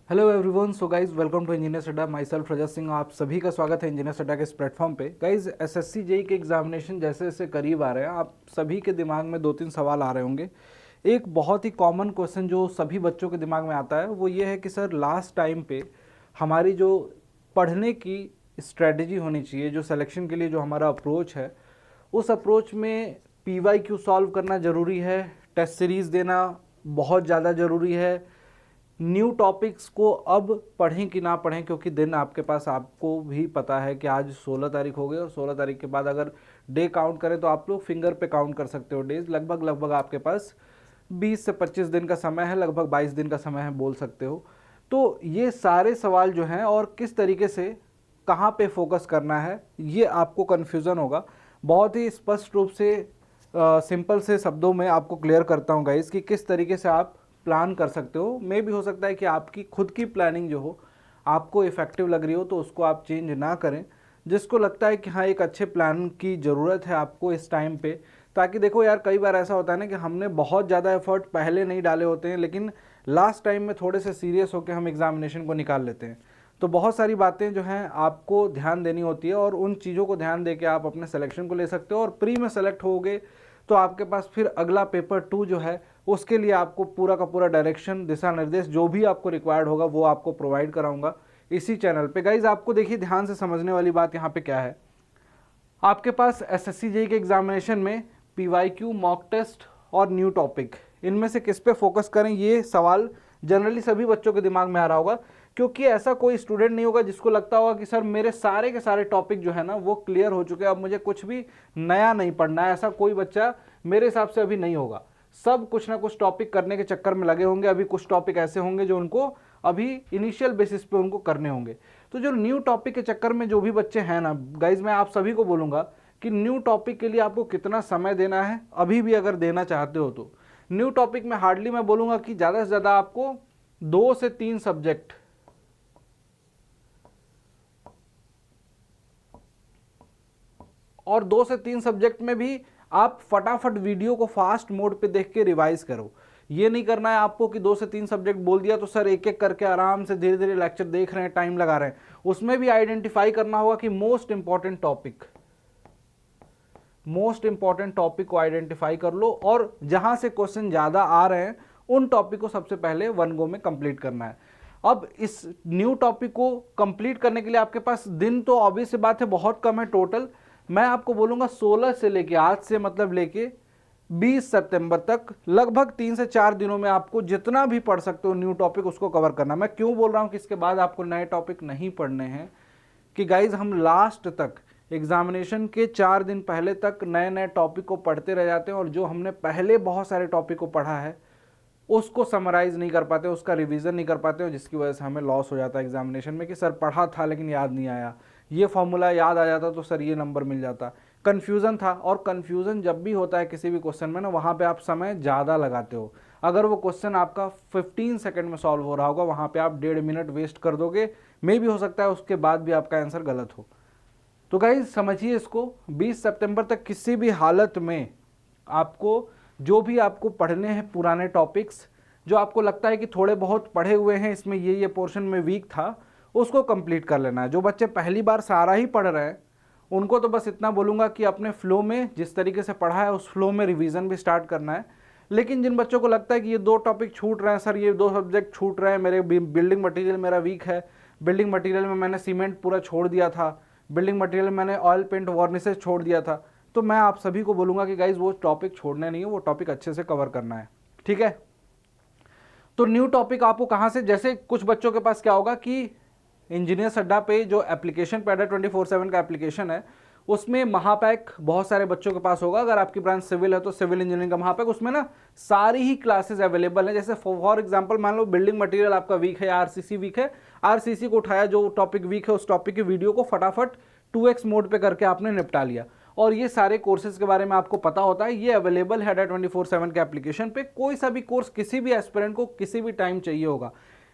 Hello everyone, so guys welcome to engineer Adda. My self रजत सिंह, आप सभी का स्वागत है इंजीनियर अड्डा के इस प्लेटफॉर्म पे। गाइज एसएससी जेई के एग्जामिनेशन जैसे जैसे करीब आ रहे हैं, आप सभी के दिमाग में दो तीन सवाल आ रहे होंगे। एक बहुत ही कॉमन क्वेश्चन जो सभी बच्चों के दिमाग में आता है वो ये है कि सर लास्ट टाइम पे हमारी जो पढ़ने की स्ट्रेटजी होनी चाहिए, जो सिलेक्शन के लिए जो हमारा अप्रोच है, उस अप्रोच में पीवाईक्यू सॉल्व करना ज़रूरी है, टेस्ट सीरीज़ देना बहुत ज़्यादा ज़रूरी है, न्यू टॉपिक्स को अब पढ़ें कि ना पढ़ें, क्योंकि दिन आपके पास, आपको भी पता है कि आज 16 तारीख हो गई और 16 तारीख के बाद अगर डे काउंट करें तो आप लोग फिंगर पे काउंट कर सकते हो डेज। लगभग लगभग आपके पास 20 से 25 दिन का समय है, लगभग 22 दिन का समय है बोल सकते हो। तो ये सारे सवाल जो हैं और किस तरीके से कहाँ पे फोकस करना है ये आपको कन्फ्यूज़न होगा। बहुत ही स्पष्ट रूप से सिंपल से शब्दों में आपको क्लियर करता हूँ गाइस कि किस तरीके से आप प्लान कर सकते हो। मे भी हो सकता है कि आपकी खुद की प्लानिंग जो हो आपको इफ़ेक्टिव लग रही हो तो उसको आप चेंज ना करें। जिसको लगता है कि हाँ एक अच्छे प्लान की ज़रूरत है आपको इस टाइम पे, ताकि देखो यार कई बार ऐसा होता है ना कि हमने बहुत ज़्यादा एफर्ट पहले नहीं डाले होते हैं, लेकिन लास्ट टाइम में थोड़े से सीरियस होकर हम एग्जामिनेशन को निकाल लेते हैं। तो बहुत सारी बातें जो हैं आपको ध्यान देनी होती है और उन चीज़ों को ध्यान दे के आप अपने सिलेक्शन को ले सकते हो। और प्री में सेलेक्ट होगे तो आपके पास फिर अगला पेपर 2 जो है उसके लिए आपको पूरा का पूरा डायरेक्शन, दिशा निर्देश जो भी आपको रिक्वायर्ड होगा वो आपको प्रोवाइड कराऊंगा इसी चैनल पे। गाइज आपको देखिए ध्यान से समझने वाली बात यहाँ पे क्या है, आपके पास एसएससी जेई के एग्जामिनेशन में पीवाईक्यू, मॉक टेस्ट और न्यू टॉपिक, इनमें से किस पे फोकस करें ये सवाल जनरली सभी बच्चों के दिमाग में आ रहा होगा। क्योंकि ऐसा कोई स्टूडेंट नहीं होगा जिसको लगता होगा कि सर मेरे सारे के सारे टॉपिक जो है ना वो क्लियर हो चुके हैं, अब मुझे कुछ भी नया नहीं पढ़ना है। ऐसा कोई बच्चा मेरे हिसाब से अभी नहीं होगा। सब कुछ ना कुछ टॉपिक करने के चक्कर में लगे होंगे। अभी कुछ टॉपिक ऐसे होंगे जो उनको अभी इनिशियल बेसिस पे उनको करने होंगे। तो जो न्यू टॉपिक के चक्कर में जो भी बच्चे हैं ना गाइज, मैं आप सभी को बोलूँगा कि न्यू टॉपिक के लिए आपको कितना समय देना है, अभी भी अगर देना चाहते हो तो न्यू टॉपिक में हार्डली मैं बोलूँगा कि ज़्यादा से ज़्यादा आपको 2 से 3 सब्जेक्ट, और 2 से 3 सब्जेक्ट में भी आप फटाफट वीडियो को फास्ट मोड पे देख के रिवाइज करो। ये नहीं करना है आपको कि 2 से 3 सब्जेक्ट बोल दिया तो सर एक एक करके आराम से धीरे धीरे लेक्चर देख रहे हैं, टाइम लगा रहे हैं। उसमें भी आइडेंटिफाई करना होगा कि मोस्ट इंपॉर्टेंट टॉपिक को आइडेंटिफाई कर लो और जहां से क्वेश्चन ज्यादा आ रहे हैं उन टॉपिक को सबसे पहले वन गो में कंप्लीट करना है। अब इस न्यू टॉपिक को कंप्लीट करने के लिए आपके पास दिन तो ऑब्वियस सी बात है बहुत कम है। टोटल मैं आपको बोलूंगा 16 से लेके आज से मतलब लेके 20 सितंबर तक लगभग 3 से 4 दिनों में आपको जितना भी पढ़ सकते हो न्यू टॉपिक उसको कवर करना। मैं क्यों बोल रहा हूं कि इसके बाद आपको नए टॉपिक नहीं पढ़ने हैं, कि गाइज हम लास्ट तक एग्जामिनेशन के 4 दिन पहले तक नए नए टॉपिक को पढ़ते रह जाते हैं और जो हमने पहले बहुत सारे टॉपिक को पढ़ा है उसको समराइज नहीं कर पाते, उसका रिवीजन नहीं कर पाते हो, जिसकी वजह से हमें लॉस हो जाता है एग्जामिनेशन में कि सर पढ़ा था लेकिन याद नहीं आया, ये फॉर्मूला याद आ जाता तो सर ये नंबर मिल जाता। कन्फ्यूज़न था, और कन्फ्यूज़न जब भी होता है किसी भी क्वेश्चन में ना वहाँ पे आप समय ज़्यादा लगाते हो। अगर वो क्वेश्चन आपका 15 सेकंड में सॉल्व हो रहा होगा वहाँ पे आप 1.5 मिनट वेस्ट कर दोगे, मे भी हो सकता है उसके बाद भी आपका आंसर गलत हो। तो गाइज समझिए इसको, 20 सितंबर तक किसी भी हालत में आपको जो भी आपको पढ़ने हैं पुराने टॉपिक्स, जो आपको लगता है कि थोड़े बहुत पढ़े हुए हैं, इसमें ये पोर्शन में वीक था, उसको कंप्लीट कर लेना है। जो बच्चे पहली बार सारा ही पढ़ रहे हैं उनको तो बस इतना बोलूँगा कि अपने फ्लो में जिस तरीके से पढ़ा है उस फ्लो में रिवीजन भी स्टार्ट करना है। लेकिन जिन बच्चों को लगता है कि ये 2 टॉपिक छूट रहे हैं, सर ये 2 सब्जेक्ट छूट रहे हैं, मेरे बिल्डिंग मटीरियल मेरा वीक है, बिल्डिंग मटीरियल में मैंने सीमेंट पूरा छोड़ दिया था, बिल्डिंग मटीरियल में मैंने ऑयल पेंट वार्निशेस छोड़ दिया था, तो मैं आप सभी को बोलूँगा कि गाइज वो टॉपिक छोड़ने नहीं है, वो टॉपिक अच्छे से कवर करना है। ठीक है, तो न्यू टॉपिक आपको कहाँ से, जैसे कुछ बच्चों के पास क्या होगा कि इंजीनियर अड्डा पे जो एप्लीकेशन पैड है 24/7 का एप्लीकेशन है उसमें महापैक बहुत सारे बच्चों के पास होगा। अगर आपकी ब्रांच सिविल है तो सिविल इंजीनियरिंग का महापैक, उसमें ना सारी ही क्लासेस अवेलेबल है। जैसे फॉर एग्जांपल मान लो बिल्डिंग मटेरियल आपका वीक है, आरसीसी वीक है, आरसीसी को उठाया, जो टॉपिक वीक है उस टॉपिक की वीडियो को फटाफट 2x मोड पे करके आपने निपटा लिया। और ये सारे कोर्सेज के बारे में आपको पता होता है, ये अवेलेबल है 24/7 के एप्लीकेशन पे। कोई सा भी कोर्स किसी भी एस्पिरेंट को किसी भी टाइम चाहिए होगा,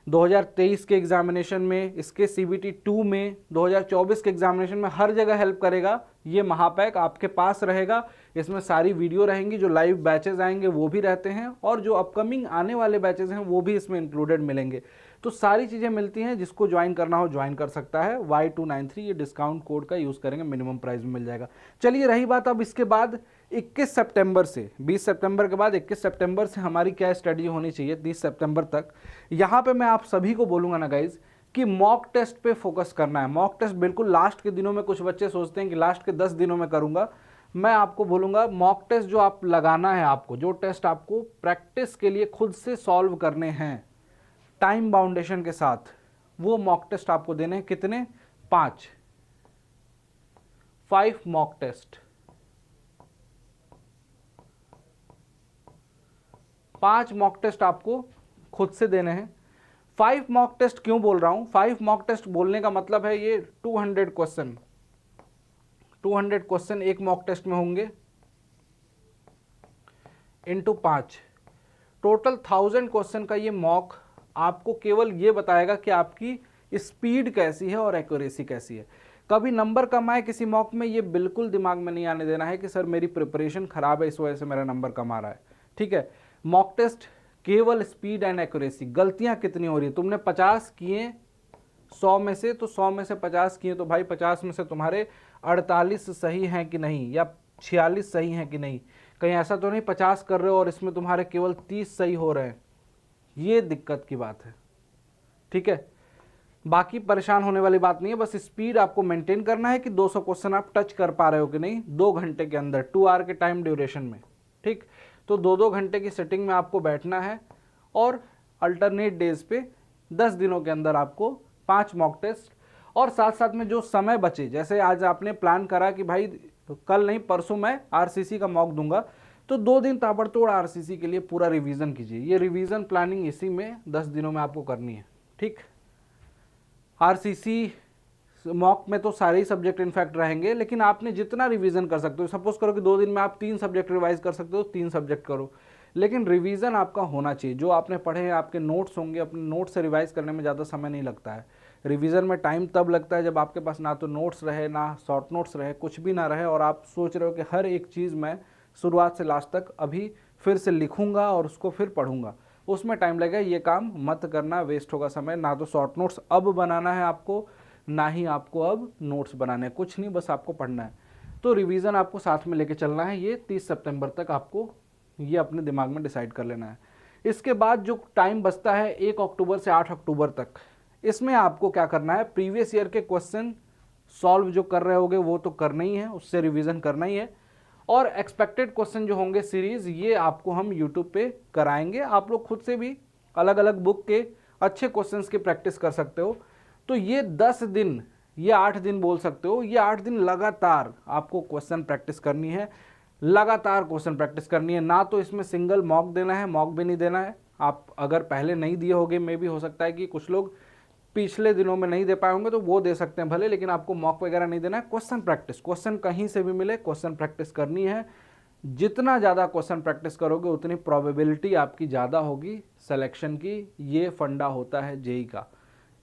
2023 के एग्जामिनेशन में, इसके CBT 2 में, 2024 के एग्जामिनेशन में, हर जगह हेल्प करेगा। ये महापैक आपके पास रहेगा, इसमें सारी वीडियो रहेंगी, जो लाइव बैचेस आएंगे वो भी रहते हैं और जो अपकमिंग आने वाले बैचेस हैं वो भी इसमें इंक्लूडेड मिलेंगे। तो सारी चीज़ें मिलती हैं, जिसको ज्वाइन करना हो ज्वाइन कर सकता है। Y293 ये डिस्काउंट कोड का यूज़ करेंगे, मिनिमम प्राइस में मिल जाएगा। चलिए रही बात अब इसके बाद 21 सितंबर से, 20 सितंबर के बाद 21 सितंबर से हमारी क्या स्टडी होनी चाहिए 30 सितंबर तक। यहाँ पे मैं आप सभी को बोलूँगा ना गाइज कि मॉक टेस्ट पे फोकस करना है। मॉक टेस्ट बिल्कुल लास्ट के दिनों में, कुछ बच्चे सोचते हैं कि लास्ट के 10 दिनों में करूँगा। मैं आपको बोलूँगा मॉक टेस्ट जो आप लगाना है, आपको जो टेस्ट आपको प्रैक्टिस के लिए खुद से सॉल्व करने हैं टाइम बाउंडेशन के साथ, वो मॉक टेस्ट आपको देने हैं। कितने? 5 मॉक टेस्ट, 5 मॉक टेस्ट आपको खुद से देने हैं। 5 मॉक टेस्ट क्यों बोल रहा हूं? 5 मॉक टेस्ट बोलने का मतलब है ये 200 क्वेश्चन एक मॉक टेस्ट में होंगे इंटू 5, टोटल 1000 क्वेश्चन का ये मॉक आपको केवल ये बताएगा कि आपकी स्पीड कैसी है और एक्यूरेसी कैसी है। कभी नंबर कम आए किसी मॉक में, ये बिल्कुल दिमाग में नहीं आने देना है कि सर मेरी प्रिपरेशन खराब है इस वजह से मेरा नंबर कम आ रहा है। ठीक है, मॉक टेस्ट केवल स्पीड एंड एक्यूरेसी, गलतियां कितनी हो रही है। तुमने 50 किए 100 में से, तो 100 में से 50 किए तो भाई 50 में से तुम्हारे 48 सही हैं कि नहीं, या 46 सही हैं कि नहीं। कहीं ऐसा तो नहीं 50 कर रहे हो और इसमें तुम्हारे केवल 30 सही हो रहे हैं, ये दिक्कत की बात है। ठीक है, बाकी परेशान होने वाली बात नहीं है, बस स्पीड आपको मेंटेन करना है कि 200 क्वेश्चन आप टच कर पा रहे हो कि नहीं 2 घंटे के अंदर, 2 आवर के टाइम ड्यूरेशन में। ठीक, तो 2-2 घंटे की सेटिंग में आपको बैठना है और अल्टरनेट डेज पे 10 दिनों के अंदर आपको 5 मॉक टेस्ट, और साथ साथ में जो समय बचे, जैसे आज आपने प्लान करा कि भाई कल नहीं परसों मैं RCC का मॉक दूंगा, तो 2 दिन ताबड़तोड़ RCC के लिए पूरा रिवीजन कीजिए। ये रिवीजन प्लानिंग इसी में 10 दिनों में आपको करनी है। ठीक, RCC मॉक में तो सारे ही सब्जेक्ट इनफैक्ट रहेंगे, लेकिन आपने जितना रिवीजन कर सकते हो, सपोज करो कि 2 दिन में आप 3 सब्जेक्ट रिवाइज कर सकते हो, 3 सब्जेक्ट करो, लेकिन रिवीजन आपका होना चाहिए। जो आपने पढ़े हैं आपके नोट्स होंगे, अपने नोट से रिवाइज करने में ज़्यादा समय नहीं लगता है। रिवीजन में टाइम तब लगता है जब आपके पास ना तो नोट्स रहे, ना शॉर्ट नोट्स रहे, कुछ भी ना रहे, और आप सोच रहे हो कि हर एक चीज़ मैं शुरुआत से लास्ट तक अभी फिर से लिखूंगा और उसको फिर पढ़ूंगा, उसमें टाइम लगेगा। ये काम मत करना, वेस्ट होगा समय। ना तो शॉर्ट नोट्स अब बनाना है आपको, ना ही आपको अब नोट्स बनाने हैं, कुछ नहीं, बस आपको पढ़ना है। तो रिवीजन आपको साथ में लेके चलना है। ये 30 सितंबर तक आपको ये अपने दिमाग में डिसाइड कर लेना है। इसके बाद जो टाइम बचता है 1 अक्टूबर से 8 अक्टूबर तक, इसमें आपको क्या करना है, प्रीवियस ईयर के क्वेश्चन सॉल्व जो कर रहे होगे वो तो करना ही है, उससे रिवीजन करना ही है, और एक्सपेक्टेड क्वेश्चन जो होंगे सीरीज, ये आपको हम यूट्यूब पे कराएंगे। आप लोग खुद से भी अलग अलग बुक के अच्छे क्वेश्चंस की प्रैक्टिस कर सकते हो। तो ये 10 दिन, ये 8 दिन बोल सकते हो, ये 8 दिन लगातार आपको क्वेश्चन प्रैक्टिस करनी है, लगातार क्वेश्चन प्रैक्टिस करनी है। ना तो इसमें सिंगल मॉक देना है, मॉक भी नहीं देना है। आप अगर पहले नहीं दिए होगे, मे भी हो सकता है कि कुछ लोग पिछले दिनों में नहीं दे पाए होंगे, तो वो दे सकते हैं भले, लेकिन आपको मॉक वगैरह नहीं देना है। क्वेश्चन प्रैक्टिस, क्वेश्चन कहीं से भी मिले क्वेश्चन प्रैक्टिस करनी है। जितना ज़्यादा क्वेश्चन प्रैक्टिस करोगे उतनी प्रोबेबिलिटी आपकी ज़्यादा होगी सिलेक्शन की। ये फंडा होता है जेई का।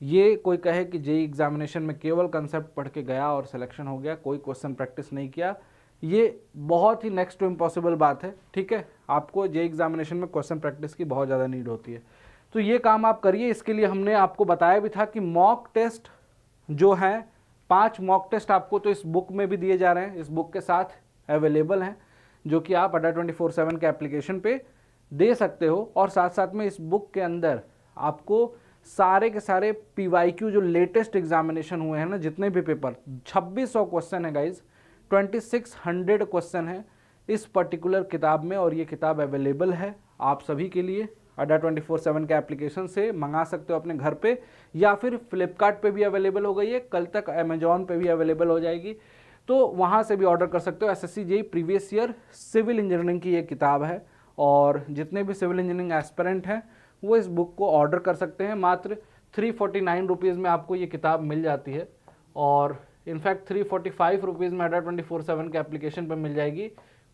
ये कोई कहे कि जेई एग्जामिनेशन में केवल कंसेप्ट पढ़ के गया और सिलेक्शन हो गया, कोई क्वेश्चन प्रैक्टिस नहीं किया, ये बहुत ही नेक्स्ट टू इम्पॉसिबल बात है। ठीक है, आपको जेई एग्जामिनेशन में क्वेश्चन प्रैक्टिस की बहुत ज़्यादा नीड होती है। तो ये काम आप करिए। इसके लिए हमने आपको बताया भी था कि मॉक टेस्ट जो है 5 मॉक टेस्ट आपको तो इस बुक में भी दिए जा रहे हैं, इस बुक के साथ अवेलेबल हैं, जो कि आप अड्डा 24/7 के एप्लीकेशन पे दे सकते हो। और साथ साथ में इस बुक के अंदर आपको सारे के सारे PYQ जो लेटेस्ट एग्जामिनेशन हुए हैं ना, जितने भी पेपर, 2600 क्वेश्चन है गाइज, 2600 क्वेश्चन है इस पर्टिकुलर किताब में, और ये किताब अवेलेबल है आप सभी के लिए। अड्डा 24/7 के एप्लीकेशन से मंगा सकते हो अपने घर पे, या फिर फ्लिपकार्ट पे भी अवेलेबल हो गई है, कल तक अमेजॉन पे भी अवेलेबल हो जाएगी, तो वहाँ से भी ऑर्डर कर सकते हो। SSC JEE previous year civil engineering की ये किताब है, और जितने भी सिविल इंजीनियरिंग एस्पिरेंट हैं वो इस बुक को ऑर्डर कर सकते हैं। मात्र 349 रुपीज़ में आपको ये किताब मिल जाती है, और इनफैक्ट 345 रुपीज़ में अड्डा 24/7 के एप्लीकेशन पर मिल जाएगी।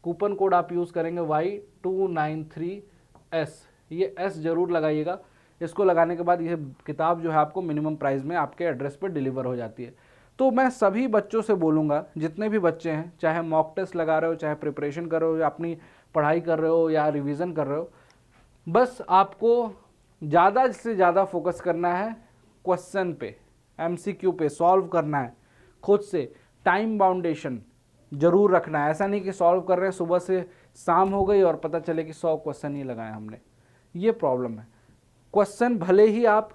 कूपन कोड आप यूज़ करेंगे Y293S, ये S जरूर लगाइएगा। इसको लगाने के बाद ये किताब जो है आपको मिनिमम प्राइस में आपके एड्रेस पर डिलीवर हो जाती है। तो मैं सभी बच्चों से बोलूँगा, जितने भी बच्चे हैं, चाहे मॉक टेस्ट लगा रहे हो, चाहे प्रिपरेशन कर रहे हो, या अपनी पढ़ाई कर रहे हो, या रिवीजन कर रहे हो, बस आपको ज़्यादा से ज़्यादा फोकस करना है क्वेश्चन पे, एमसीक्यू पे सॉल्व करना है खुद से। टाइम बाउंडेशन जरूर रखना है। ऐसा नहीं कि सॉल्व कर रहे हैं, सुबह से शाम हो गई और पता चले कि 100 क्वेश्चन ही लगाए हमने, ये प्रॉब्लम है। क्वेश्चन भले ही आप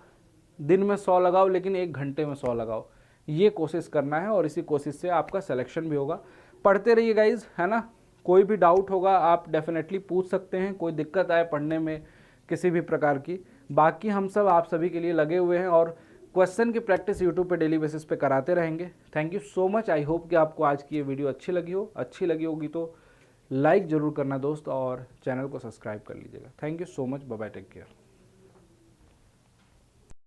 दिन में 100 लगाओ, लेकिन 1 घंटे में 100 लगाओ, ये कोशिश करना है, और इसी कोशिश से आपका सिलेक्शन भी होगा। पढ़ते रहिए गाइज, है ना। कोई भी डाउट होगा आप डेफिनेटली पूछ सकते हैं, कोई दिक्कत आए पढ़ने में किसी भी प्रकार की, बाकी हम सब आप सभी के लिए लगे हुए हैं, और क्वेश्चन की प्रैक्टिस यूट्यूब पे डेली बेसिस पे कराते रहेंगे। Thank you so much. I hope कि आपको आज की ये वीडियो अच्छी लगी हो। अच्छी लगी होगी तो लाइक ज़रूर करना दोस्त, और चैनल को सब्सक्राइब कर लीजिएगा। Thank you so much. Bye bye, take care.